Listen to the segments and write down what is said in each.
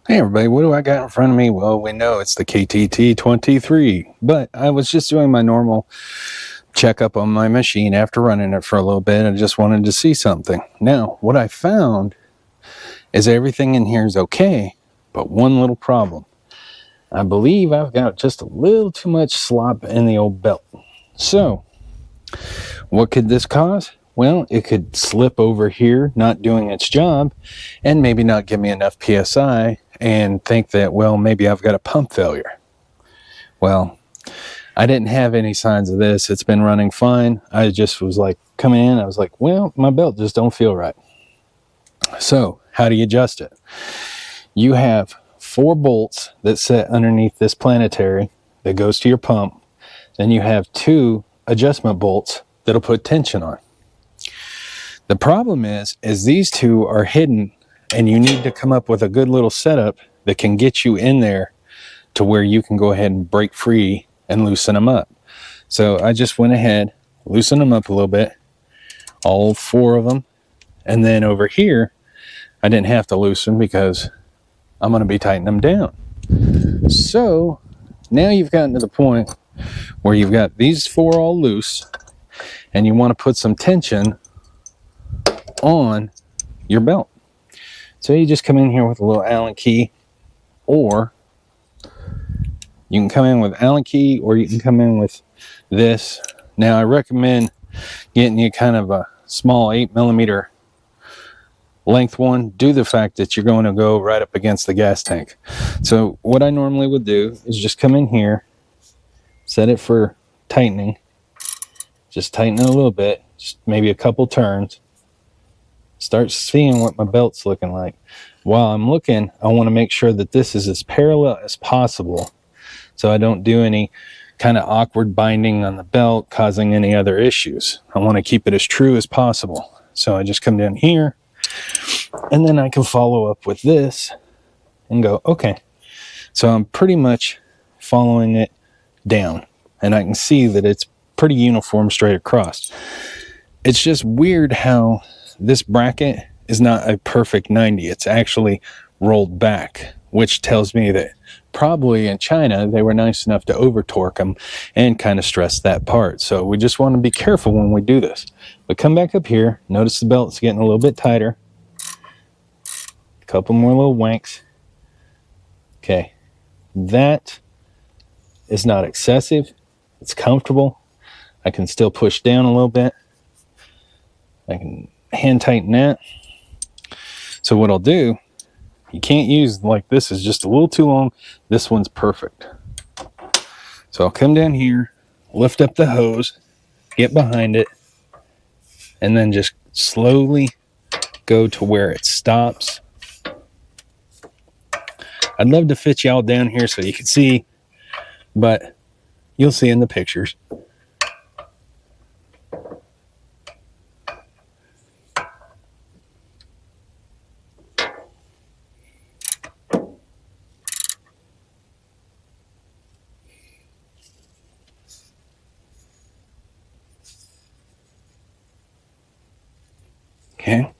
Hey everybody, what do I got in front of me? Well, we know it's the KTT23, but I was just doing my normal checkup on my machine after running it for a little bit. I just wanted to see something. Now, what I found is everything in here is okay, but one little problem. I believe I've got just a little too much slop in the old belt. So, what could this cause? Well, it could slip over here, not doing its job, and maybe not give me enough PSI and think that, well, maybe I've got a pump failure. Well, I didn't have any signs of this. It's been running fine. I just was like, coming in, I was like, well, my belt just don't feel right. So, how do you adjust it? You have 4 bolts that sit underneath this planetary that goes to your pump. Then you have 2 adjustment bolts that'll put tension on. The problem is these 2 are hidden, and you need to come up with a good little setup that can get you in there to where you can go ahead and break free and loosen them up. So I just went ahead, loosened them up a little bit, all 4 of them. And then over here, I didn't have to loosen because I'm going to be tightening them down. So now you've gotten to the point where you've got these 4 all loose, and you want to put some tension on your belt. So you just come in here with a little Allen key, or you can come in with Allen key, or you can come in with this. Now I recommend getting you kind of a small 8mm length one, due to the fact that you're going to go right up against the gas tank. So what I normally would do is just come in here, set it for tightening, just tighten it a little bit, just maybe a couple turns, start seeing what my belt's looking like. While I'm looking, I want to make sure that this is as parallel as possible, so I don't do any kind of awkward binding on the belt causing any other issues. I want to keep it as true as possible. So I just come down here, and then I can follow up with this and go, okay. So I'm pretty much following it down, and I can see that it's pretty uniform straight across. It's just weird how this bracket is not a perfect 90. It's actually rolled back, which tells me that probably in China they were nice enough to over torque them and kind of stress that part. So we just want to be careful when we do this. But come back up here, notice the belt's getting a little bit tighter. A couple more little wanks. Okay, that is not excessive. It's comfortable. I can still push down a little bit. I can hand tighten that. So what I'll do, you can't use, like, this is just a little too long. This one's perfect. So I'll come down here, lift up the hose, get behind it, and then just slowly go to where it stops. I'd love to fit y'all down here so you can see, but you'll see in the pictures. Okay.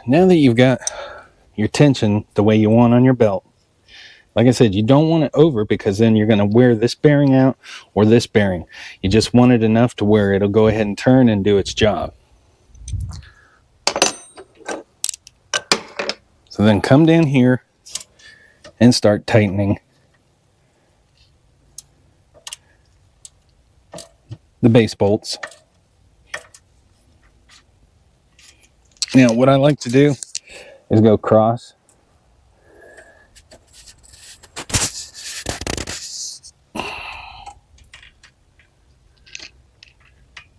Now that you've got your tension the way you want on your belt, like I said, you don't want it over, because then you're going to wear this bearing out or this bearing. You just want it enough to where it'll go ahead and turn and do its job. So then come down here and start tightening the base bolts. Now, what I like to do is go cross.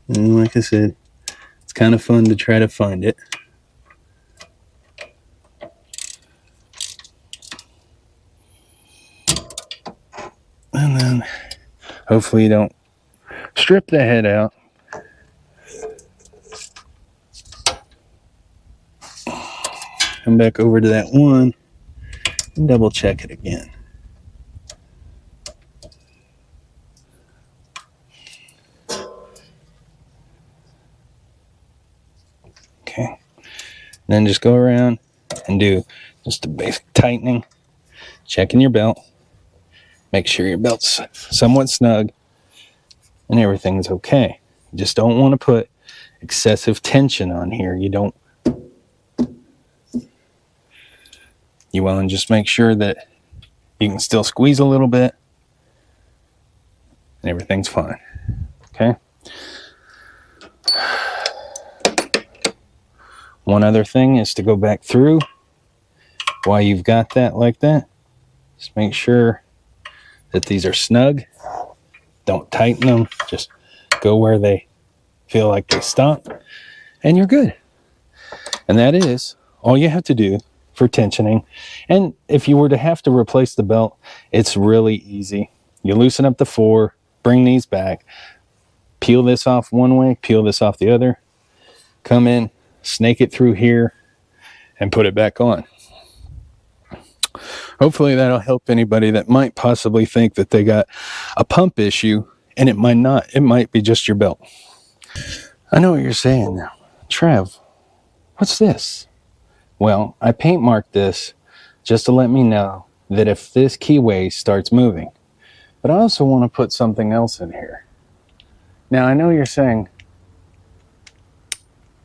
And like I said, it's kind of fun to try to find it. And then hopefully you don't strip the head out. Come back over to that one and double check it again. Okay. Then just go around and do just a basic tightening, checking your belt, make sure your belt's somewhat snug, and everything's okay. You just don't want to put excessive tension on here. You want to just make sure that you can still squeeze a little bit and everything's fine. Okay. One other thing is to go back through while you've got that like that. Just make sure that these are snug. Don't tighten them. Just go where they feel like they stop and you're good. And that is all you have to do for tensioning. And if you were to have to replace the belt, it's really easy. You loosen up the 4, bring these back, peel this off one way, peel this off the other, come in, snake it through here, and put it back on. Hopefully that'll help anybody that might possibly think that they got a pump issue, and it might not. It might be just your belt. I know what you're saying now. Trev, what's this? Well, I paint marked this just to let me know that if this keyway starts moving. But I also want to put something else in here. Now, I know you're saying,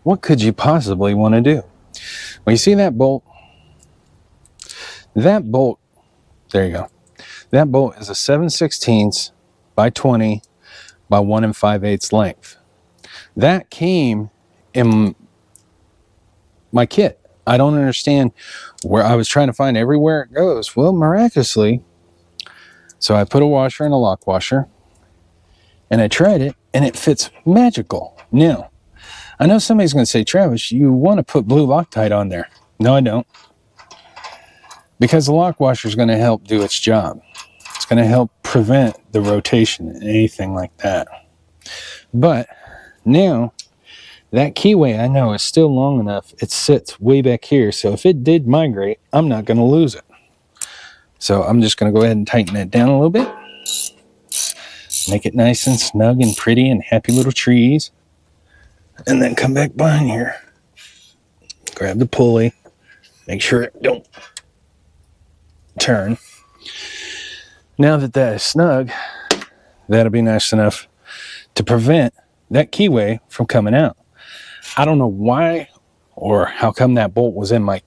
what could you possibly want to do? Well, you see that bolt? That bolt, there you go. That bolt is a 7/16 by 20 by 1 5/8 length. That came in my kit. I don't understand where I was trying to find everywhere it goes. Well, miraculously, so I put a washer in a lock washer and I tried it and it fits magical. Now, I know somebody's going to say, Travis, you want to put blue Loctite on there. No, I don't. Because the lock washer is going to help do its job. It's going to help prevent the rotation and anything like that. But now, that keyway I know is still long enough. It sits way back here. So if it did migrate, I'm not going to lose it. So I'm just going to go ahead and tighten it down a little bit. Make it nice and snug and pretty and happy little trees. And then come back behind here. Grab the pulley. Make sure it don't turn. Now that that is snug, that'll be nice enough to prevent that keyway from coming out. I don't know why or how come that bolt was in my,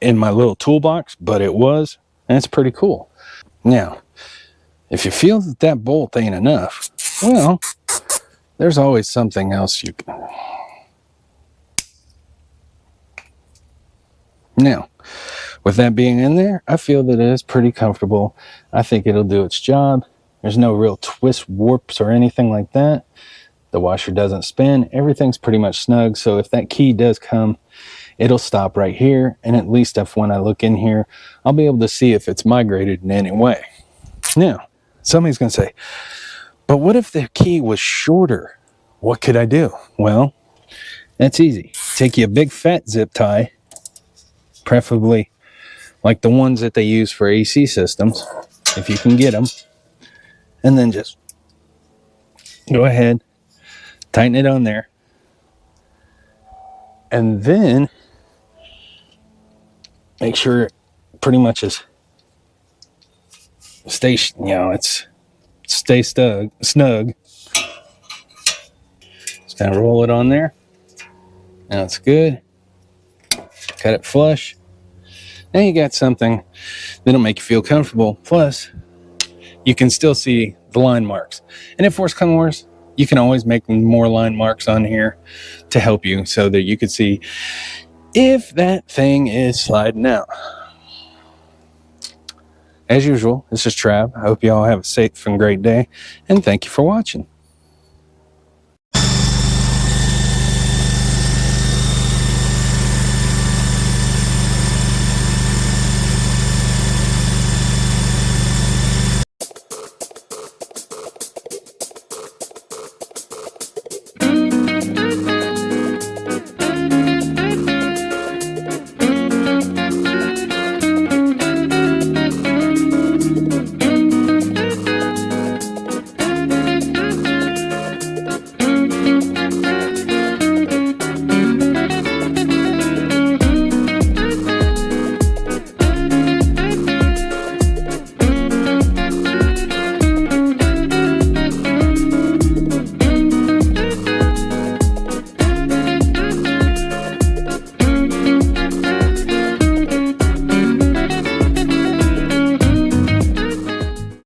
in my little toolbox, but it was, and it's pretty cool. Now, if you feel that that bolt ain't enough, well, there's always something else you can. Now, with that being in there, I feel that it is pretty comfortable. I think it'll do its job. There's no real twist, warps, or anything like that. The washer doesn't spin. Everything's pretty much snug. So if that key does come, it'll stop right here. And at least if when I look in here, I'll be able to see if it's migrated in any way. Now, somebody's going to say, but what if the key was shorter? What could I do? Well, that's easy. Take you a big fat zip tie, preferably like the ones that they use for AC systems, if you can get them, and then just go ahead, tighten it on there, and then make sure it pretty much is stay snug. Just kind of roll it on there. Now it's good. Cut it flush. Now you got something that'll make you feel comfortable. Plus, you can still see the line marks. And if worse comes worse, you can always make more line marks on here to help you so that you can see if that thing is sliding out. As usual, this is Trav. I hope you all have a safe and great day, and thank you for watching.